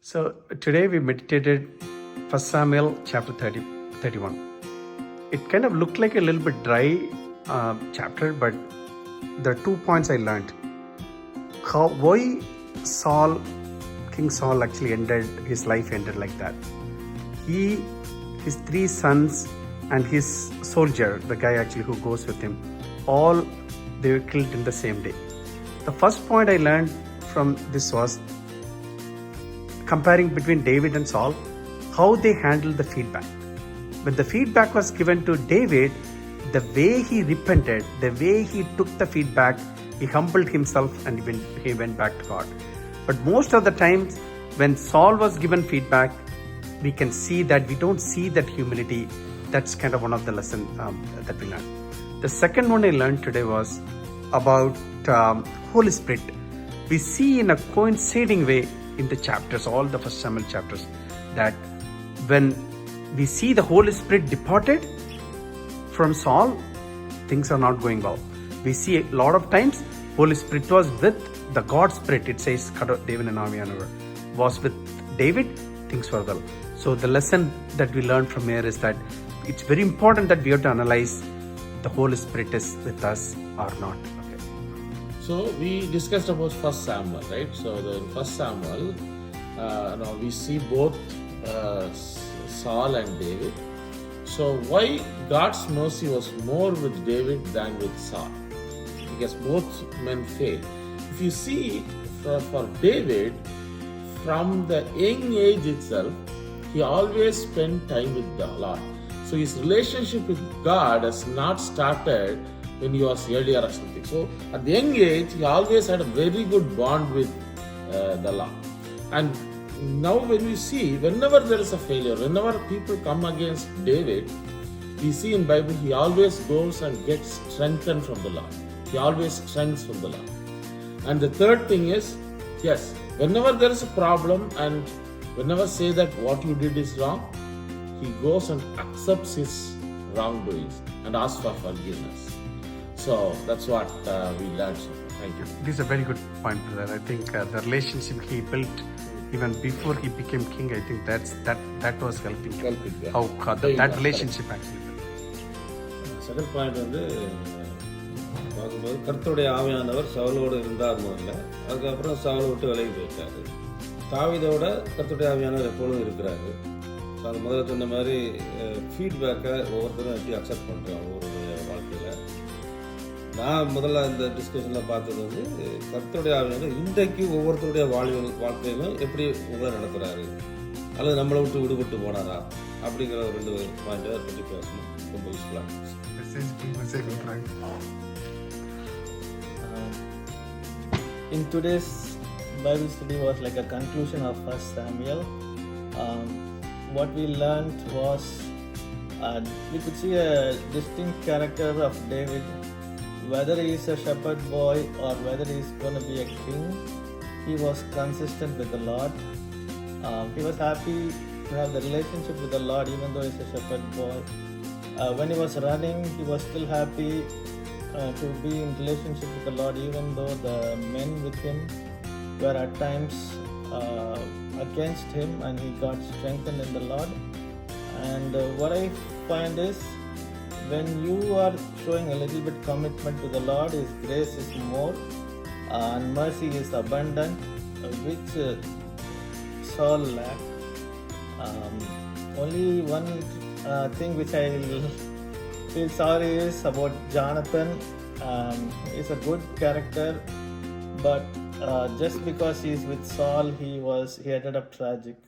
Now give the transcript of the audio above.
So today we meditated 1 Samuel chapter 31. It kind of looked like a little bit dry chapter, but there are 2 points I learned. Why King Saul actually his life ended like that. His 3 sons and his soldier, the guy actually who goes with him, all they were killed in the same day. The first point I learned from this was comparing between David and Saul, how they handled the feedback. When the feedback was given to David, the way he repented, the way he took the feedback, he humbled himself and he went back to God. But most of the times when Saul was given feedback, we can see that we don't see that humility. That's kind of one of the lessons that we learned. The second one I learned today was about Holy Spirit. We see in a coinciding way in the chapters, all the 1 Samuel chapters, that when we see the Holy Spirit departed from Saul, things are not going well. We see a lot of times Holy Spirit was with the God Spirit. It says David and Avianur was with David, things were well. So the lesson that we learned from here is that it's very important that we have to analyze the Holy Spirit is with us or not. Okay. So we discussed about 1 Samuel, right? So the 1 Samuel, now we see both Saul and David. So why God's mercy was more with David than with Saul? Because both men failed. If you see for David, from the young age itself, he always spent time with the Lord. So his relationship with God has not started when he was earlier or something. So at the young age, he always had a very good bond with the Lord. And now when we see, whenever there is a failure, whenever people come against David, we see in Bible, he always goes and gets strengthened from the Lord. He always strengthens from the Lord. And the third thing is, yes, whenever there is a problem and whenever say that what you did is wrong, he goes and accepts his wrongdoings and asks for forgiveness. So that's what we learned. Thank you. This is a very good point, brother. I think the relationship he built even before he became king, I think that was helping him. How that relationship actually. Second point பார்க்கும்போது கர்த்தருடைய ஆவியானவர் சவுலோடு இருந்தார் முதல்ல, அதுக்கப்புறம் சவுலை விட்டு விலகி போயிட்டாரு. தாவீதோட கர்த்தருடைய ஆவியானவர் எப்பொழுதும் இருக்கிறாரு. ஸோ அது முதல்ல சொன்ன மாதிரி ஃபீட்பேக்கை ஒவ்வொருத்தரும் எப்படி அக்செப்ட் பண்ணுறோம் ஒவ்வொருடைய வாழ்க்கையில். நான் முதல்ல இந்த டிஸ்கஷனில் பார்த்தது கர்த்தருடைய ஆவியானவர் இன்றைக்கு ஒவ்வொருத்தருடைய வாழ்க்கையிலும் எப்படி உங்களை நடத்துகிறாரு, அல்லது நம்மளை விட்டு விடுபட்டு போனாரா அப்படிங்கிற ஒரு 2 பாயிண்ட்டை பற்றி பேசணும். ரொம்ப யூஸ்ஃபுல்லாக. In today's Bible study was like a conclusion of 1 Samuel. What we learned was we could see a distinct character of David. Whether he is a shepherd boy or whether he is going to be a king, he was consistent with the Lord. He was happy to have the relationship with the Lord even though he is a shepherd boy. When he was running, he was still happy to be in relationship with the Lord even though the men with him were at times against him, and he got strengthened in the Lord. And what I find is, when you are showing a little bit commitment to the Lord, His grace is more and mercy is abundant, which Saul lacked. Only one thing which I feel sorry is about Jonathan. He's a good character, but just because he's with Saul, he ended up tragic.